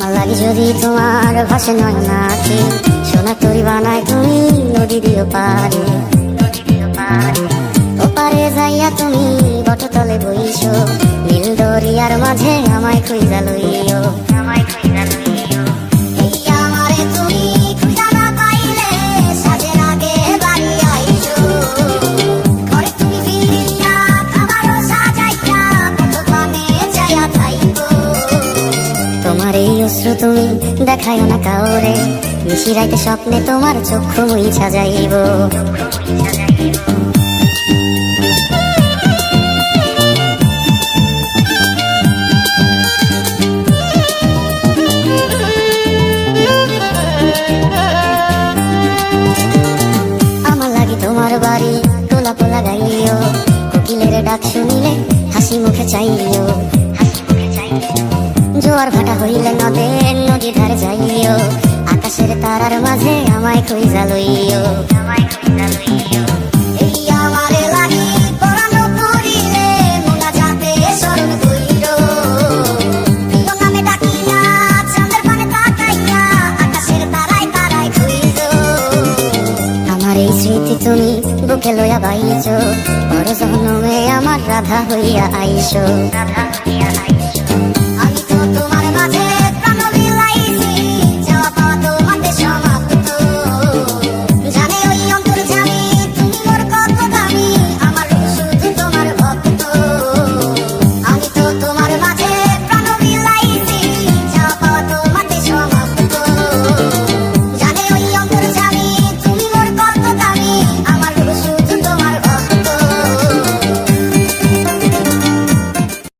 আমার লাগে যদি তোমার ভাষে নয় নাকি সোনা তরি বানায় তুমি নদী দিও পারে ওপারে যাইয়া তুমি বটতলে বইছো নীল দরিয়ার মাঝে আমায় খুঁজা লইও এই আমারে তুমি খুঁজা না পাইলে সাজের আগে বাড়ি আইছো ঘরে তুমি ফিরিয়া খাবারও সাজাইয়া কত পানে যাইয়া খাইবো তোমার এই অশ্রু তুমি দেখাইও না কাউরে নিশি রাইতে স্বপ্নে তোমার চক্ষু মুইছা যাইব আমার লাগি তোমার বাড়ি তোলা পোলা গাইও কোকিলের ডাক শুনিলে হাসি মুখে চাইও জোয়ার ভাটা হইলে নদী ধারে যাইও আকাশের তারার মাঝে আমায় খুঁজা লইও এই আমারে লাগি পরানো করিলে মোনাজাতে স্মরণ কইরো প্রিয় নামে ডাকিয়া চাঁদের পানে তাকাইয়া আকাশের তারায় তারায় খুঁজো আমার এই স্মৃতি তুমি বুকে লইয়া বাইছো পর জন্মে আমার রাধা হইয়া আইসো